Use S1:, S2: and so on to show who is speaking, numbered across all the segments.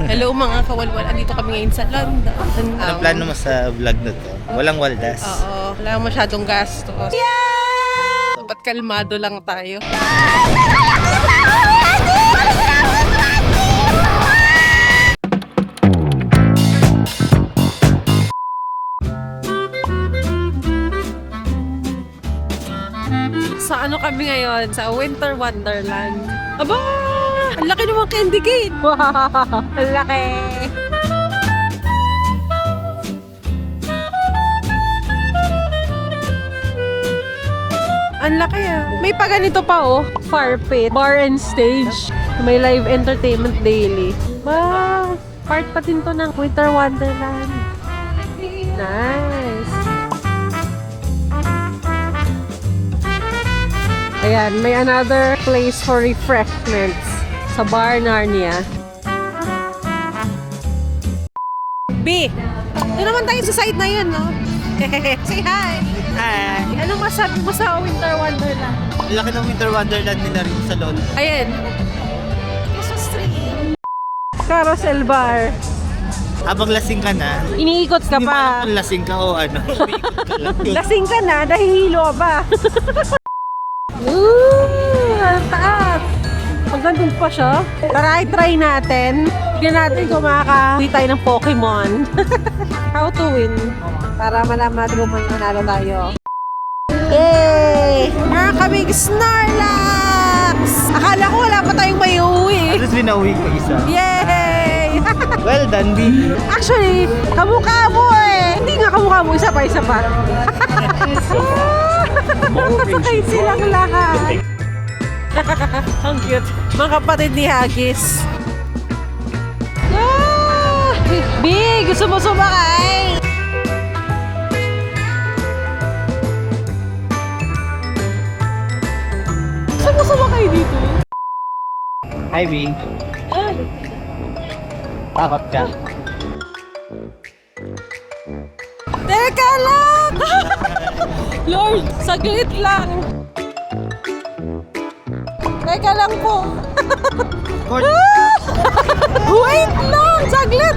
S1: Hello mga kawalwal, andito kami ngayon sa London.
S2: Anong plano mo sa vlog na to? Walang waldas?
S1: Oo, wala masyadong gastos. Yeah! Dapat kalmado lang tayo. Sa ano kami ngayon? Sa Winter Wonderland. Aba! Ang laki naman candy cane! Wow! Ang laki! Ang laki ah. May pa ganito pa oh. Fire pit, bar and stage. May live entertainment daily. Wow! Part pa din to ng Winter Wonderland. Nice! Ayan, may another place for refreshments sa Bar Narnia. B! Doon naman tayo sa side na yun, no? Say hi!
S2: Hi!
S1: Anong masabi mo sa Winter Wonderland?
S2: Ang laki ng Winter Wonderland nila rin sa London.
S1: Ayan. Christmas tree. Carousel bar.
S2: Habang lasing ka na,
S1: Iniikot ka
S2: hindi mo alam
S1: pa.
S2: kung lasing ka o ano. Umiikot ka lang.
S1: Lasing ka na, nahihilo ka ba? Ooh, ang taas. Magandang pa siya. Tara, try natin. Tignan natin kung makaka-uwi tayo ng Pokemon. How to win. Para malaman natin kung mananalo tayo. Yay! Mga kaming Snorlax! Akala ko wala pa tayong may uwi.
S2: Tapos binauwi ko isa.
S1: Yay!
S2: Well done, B.
S1: Actually, kamukha mo eh. Hindi nga kamukha mo, isa pa. Sakay silang lahat. Ang cute. Mga kapatid ni Haggis. Ah! Big! Gusto mo sumakay? Gusto mo sumakay dito?
S2: Hi, B.
S1: Ay!
S2: Takot ka.
S1: Teka lang! Lord, saglit lang. Teka lang po. Wait lang! Saglit!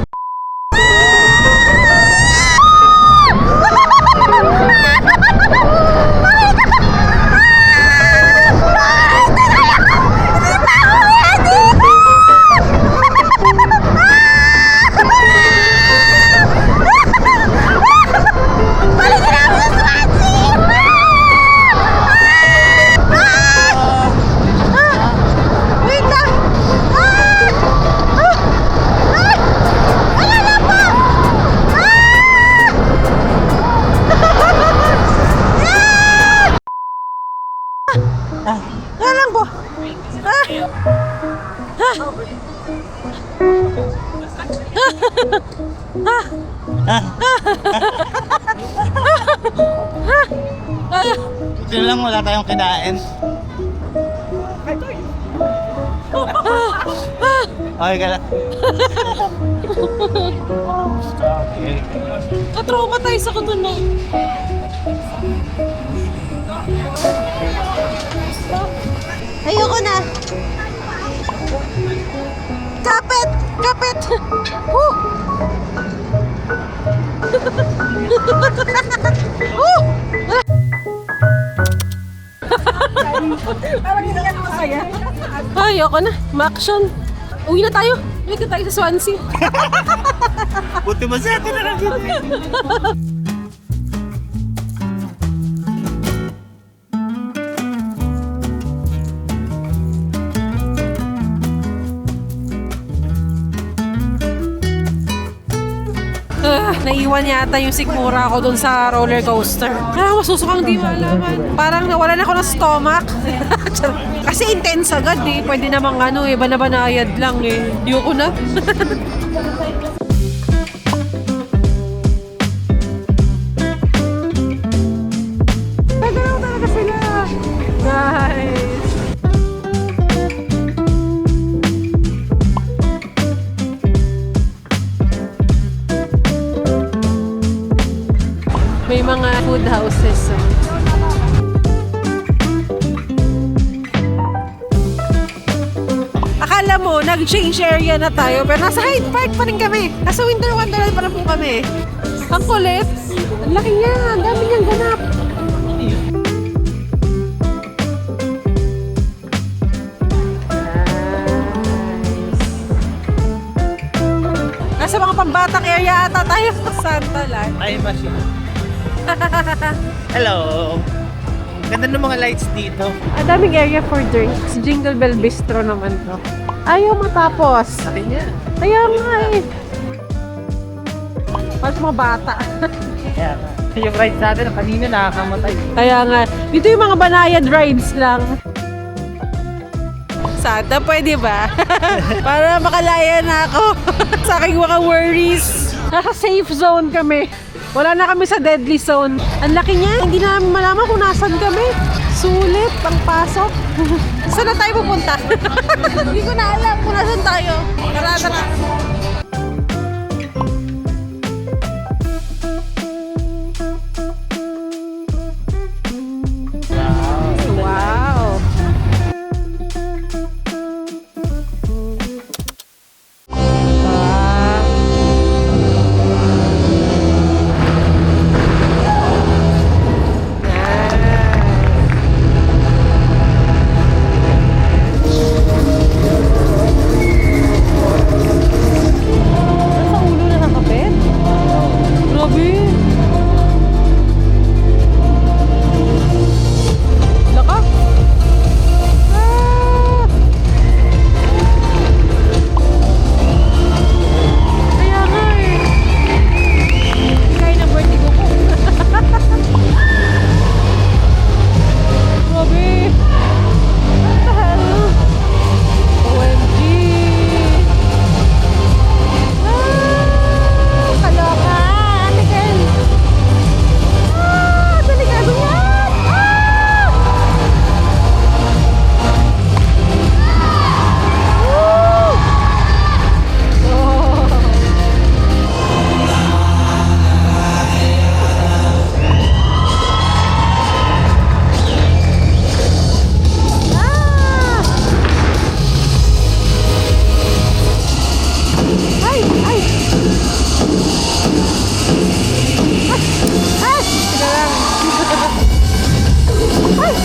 S1: Wait lang! Nga lang po.
S2: Ito lang, wala tayong kinain. Okay ka lang. Okay.
S1: Katrauma tayo sa kutunan. Ayoko na. Kapit! Kapit! Woo! Woo! Parang hindi ka masaya. Ayoko na. Ma-action. Uwi na tayo. Uwi na tayo sa Swansea.
S2: Buti mo sa atin na lang dito.
S1: Naiwan yata yung sikmura ko dun sa roller coaster. Masusukang di malaman. Parang nawalan ako ng stomach. Kasi intense agad eh. Pwede namang ano eh, banabanayad lang eh. Ayoko na. Nagalaw talaga sila. Nice. May mga food houses. Akala mo, nag-change area na tayo, pero nasa Hyde Park pa rin kami. Nasa Winter Wonderland pa rin po kami. Ang kulit. Ang laki niya. Ang dami niyang ganap. Nasa mga pambatang area ata tayo sa Santalan.
S2: Time machine. Hello. Ganda ng mga lights dito.
S1: Ang daming area for drinks. Jingle Bell Bistro naman to. Ayaw matapos.
S2: Akin yan.
S1: Kaya nga eh. Para sa mga bata.
S2: Kaya nga. Yung ride sa atin, kanina nakakamatay.
S1: Kaya nga. Dito yung mga banayad rides lang. Santa, pwede ba? Para makalaya na ako sa aking mga worries. Nasa safe zone kami. Wala na kami sa deadly zone. Ang laki niya, hindi na namin malaman kung nasan kami. Sulit, pang pasok. Saan na tayo pupunta? Hindi ko na alam kung nasan tayo. Tara, tara. Wow. Nasa ulo na nakapit? Grabe. Laka. Ah! Kaya nga eh. Kaya ng vertigo ko. Grabe. What the hell? OMG. Kaloka! Ate Ken! Delikado yan! Woo! Oh! Ay! Ay! Ay! Teka lang. Ay!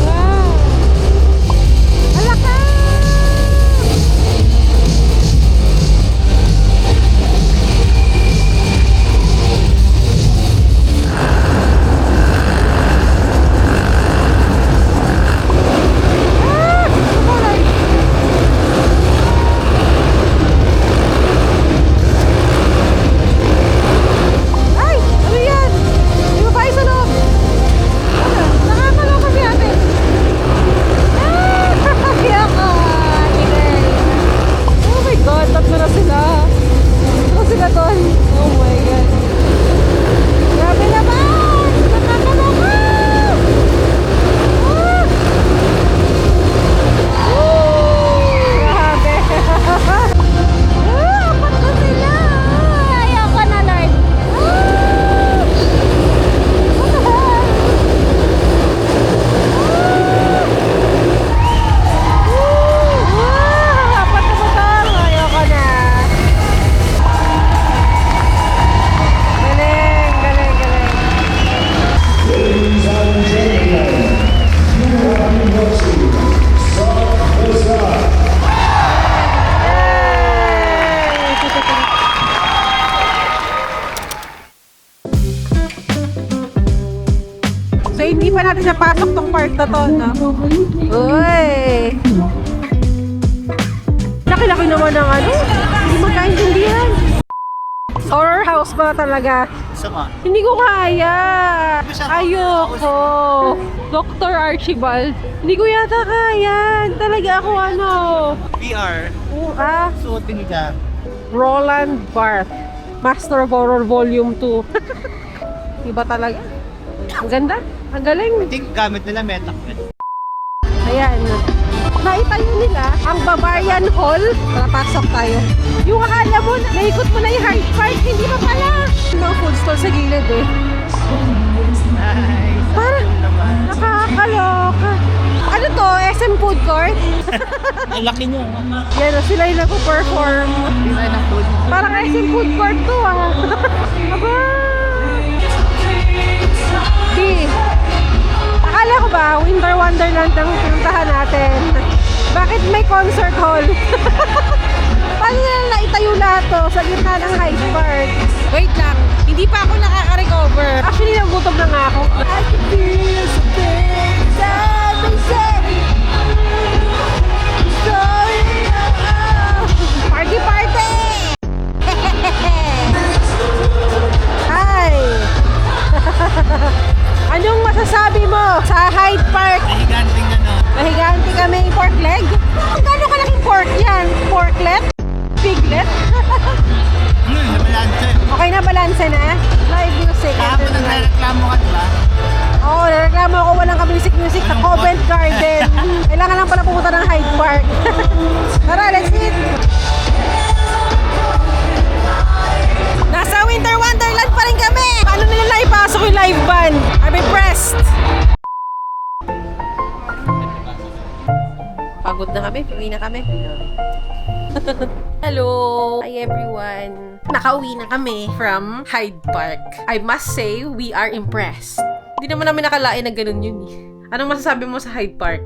S1: Wow! Alaka! Ah! Kulay! Ay! Ano yan? May babae sa loob! Ano? Nakakaloka si ate! Ah! Kaya ka! Tigay! Oh my God! Tatlo na sila! Tatlo sila doon! Oh my God! Grabe naman! Nakakaloka! Ah! Grabe! Apat na sila! Ayaw ko na, Lord! What the hell? Apat na butang! Ayaw ko na! Galing! Galing! Galing! So, hindi pa natin napasok tong part na to, no? Uy! Laki-laki naman ng ano. Hindi magkaintindihan. Horror house ba talaga?
S3: Isa nga.
S1: Hindi ko kaya.
S3: Hindi siya
S1: Ayoko. Dr. Archibald. Hindi ko yata kaya. Talaga ako ano.
S3: VR. Suotin ka.
S1: Roland Barthes. Master of Horror Volume 2. Iba talaga. Ang ganda. Ang galing.
S3: I think gamit nila Metaquet.
S1: Ayan. Naitayo nila ang Bavarian Hall. Para pasok tayo. Yung akala mo, naikot mo na yung Hyde Park. Hindi pa pala. Yung mga food stall sa gilid eh.
S3: Nice.
S1: Para nakakaloka. Ano to? SM Food Court?
S3: Ang laki niya.
S1: Yan o, sila yung nagpo-perform.
S3: Design ng food.
S1: Parang SM Food Court to ah. Aba! Di. Akala ko ba, Winter Wonderland ang pinuntahan natin. Bakit may concert hall? Paano na naitayo lahat to sa gitna ng Hyde Park? Wait lang, hindi pa ako nakaka-recover. Actually, nagutom na nga ako. I can feel something inside myself. Party party! Hi! Anong masasabi mo sa Hyde Park?
S3: Nahiganting na no.
S1: Nahiganti kami pork leg? Gano'ng kalaking pork yan? Porklet? Piglet?
S3: Nabalance.
S1: Okay na, balanse na? Live music.
S3: Kahapon nagreklamo ka, diba?
S1: Oo, nareklamo ako walang ka-music sa Covent Garden. Kailangan lang pala pumunta ng Hyde Park. Tara, let's eat! Nasa Winter Wonderland pa rin kami! Paano nila naipasok yung live band? I'm impressed! Pagod na kami, piwi na kami. Hello! Hi everyone! Nakauwi na kami from Hyde Park. I must say, we are impressed. Hindi naman namin nakalain na ganun yun eh. Anong masasabi mo sa Hyde Park?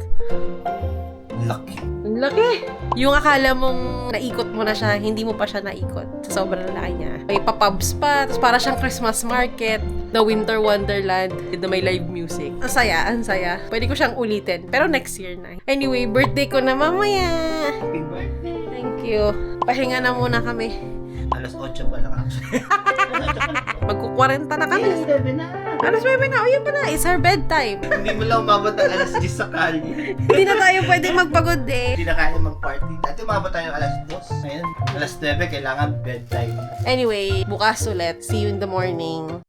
S3: Laki.
S1: Ang laki! Yung akala mong naikot mo na siya, hindi mo pa siya naikot. Sa sobrang laki niya. May papubs pa, tapos para siyang Christmas market, the Winter Wonderland, na may live music. Ang saya, ang saya. Pwede ko siyang ulitin, pero next year na. Anyway, birthday ko na mamaya!
S3: Happy birthday.
S1: Thank you. Pahinga na muna kami.
S3: Alas 8 pa lang actually.
S1: Magku-40 na kami.
S3: na.
S1: Alas 9 na. O yun pa na. It's our bedtime.
S3: Hindi mo lang umabot ng alas 10 sa kalye.
S1: Hindi na tayo pwede magpagod eh.
S3: Hindi na kaya mag-party. Dati umabot tayo alas 2. Ngayon, alas 9, kailangan bedtime.
S1: Anyway, bukas ulit. See you in the morning.